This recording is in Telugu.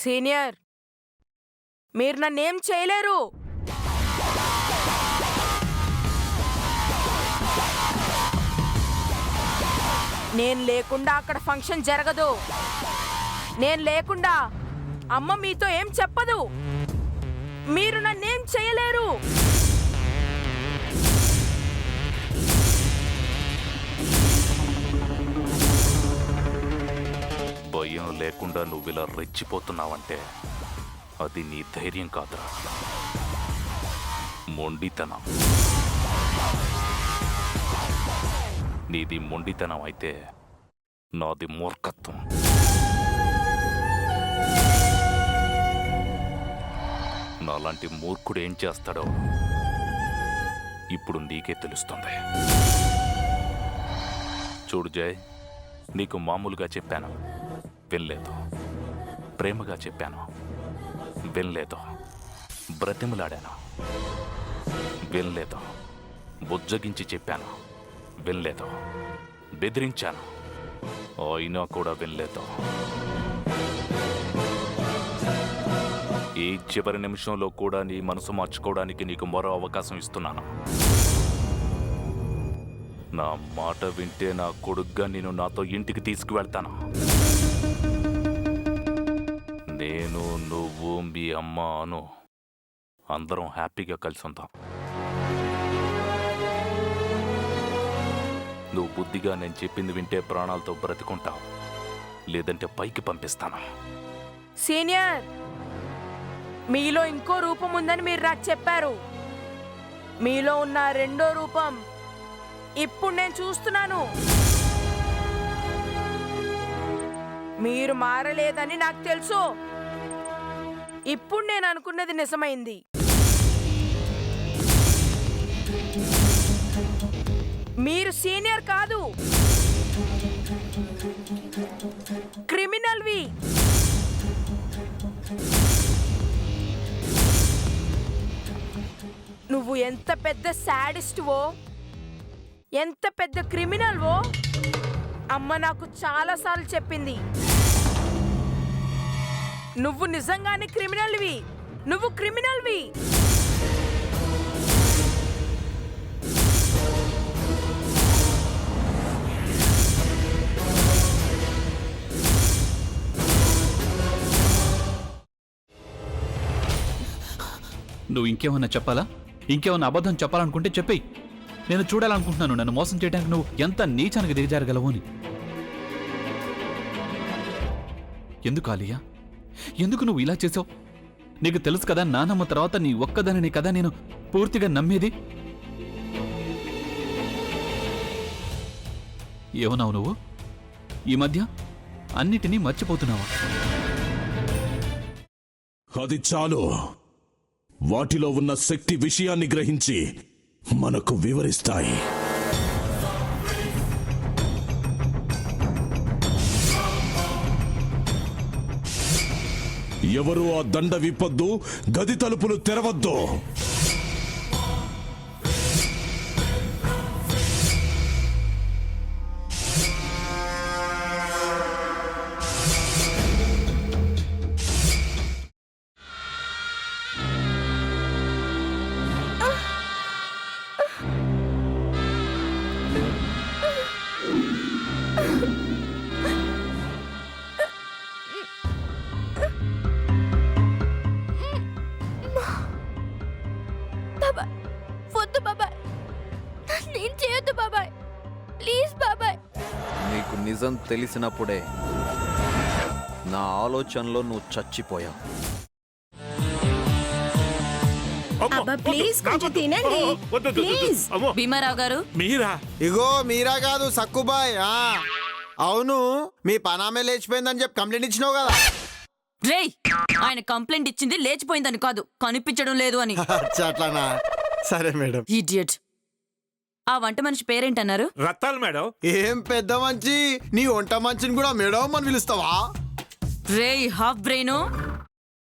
సీనియర్, మీరు నన్నేం చేయలేరు. నేను లేకుండా అక్కడ ఫంక్షన్ జరగదు. నేను లేకుండా అమ్మ మీతో ఏం చెప్పదు. మీరు నన్నేం చేయలేరు. భయం లేకుండా నువ్విలా రెచ్చిపోతున్నావంటే అది నీ ధైర్యం కాదురా, మొండితనం. నీది మొండితనం అయితే నాది మూర్ఖత్వం. నాలాంటి మూర్ఖుడు ఏం చేస్తాడో ఇప్పుడు నీకే తెలుస్తుంది. చూడు జయ్, నీకు మామూలుగా చెప్పాను, వినలేదు. ప్రేమగా చెప్పాను, వినలేదు. బ్రతిమలాడాను, వినలేదు. బుజ్జగించి చెప్పాను, వినలేదు. బెదిరించాను, అయినా కూడా వినలేదు. ఈ చివరి నిమిషంలో కూడా నీ మనసు మార్చుకోవడానికి నీకు మరో అవకాశం ఇస్తున్నాను. నా మాట వింటే నా కొడుగ్గా నేను నాతో ఇంటికి తీసుకువెళ్తాను. నేను, నువ్వు, మీ అమ్మ అను అందరం హ్యాపీగా కలిసి ఉంటాం. నువ్వు బుద్ధిగా నేను చెప్పింది వింటే ప్రాణాలతో బ్రతుకుంటావు, లేదంటే పైకి పంపిస్తాను. సీనియర్, మీలో ఇంకో రూపం ఉందని మీరు నాకు చెప్పారు. మీలో ఉన్న రెండో రూపం ఇప్పుడు నేను చూస్తున్నాను. మీరు మారలేదని నాకు తెలుసు. ఇప్పుడు నేను అనుకున్నది నిజమైంది. మీరు సీనియర్ కాదు, క్రిమినల్వి. నువ్వు ఎంత పెద్ద శాడిస్ట్వో, ఎంత పెద్ద క్రిమినల్వో అమ్మ నాకు చాలాసార్లు చెప్పింది. నువ్వు నిజంగానే క్రిమినల్వి. నువ్వు క్రిమినల్వి. నువ్వు ఇంకేమన్నా చెప్పాలా? ఇంకేమన్నా అబద్ధం చెప్పాలనుకుంటే చెప్పేయి. నేను చూడాలనుకుంటున్నాను నన్ను మోసం చేయడానికి నువ్వు ఎంత నీచానికి దిగజారగలవు అని. ఎందుకు ఆలియా, ఎందుకు నువ్వు ఇలా చేసావు? నీకు తెలుసు కదా, నానమ్మ తర్వాత నీ ఒక్కదానిని కదా నేను పూర్తిగా నమ్మేది. ఏమన్నావు నువ్వు? ఈ మధ్య అన్నిటినీ మర్చిపోతున్నావా? అది చాలు. వాటిలో ఉన్న శక్తి విషయాన్ని గ్రహించి మనకు వివరిస్తాయి. ఎవరు ఆ దండ విప్పొద్దు, గది తలుపులు తెరవద్దు. నీకు నిజం తెలిసినప్పుడే నా ఆలోచనలో నువ్వు చచ్చిపోయావు. భీమారావు గారు, మీరా? ఇగో మీరా కాదు, సక్కుబాయ్. అవును, మీ పనామే లేచిపోయిందని చెప్పి కంప్లైంట్ ఇచ్చినావు కదా. రేయ్, ఆయన కంప్లైంట్ ఇచ్చింది లేచిపోయిందని కాదు, కనిపించడం లేదు అని. అట్లానా? సరే మేడం. ఇడియట్. ఆ వంట మనిషి పేరేంటన్నారు? రత్తాలు మేడం. ఏం పెద్ద మంచి, నీ వంట మంచిని కూడా మేడం అని పిలుస్తావా? రేయ్ హాఫ్ బ్రెయిన్,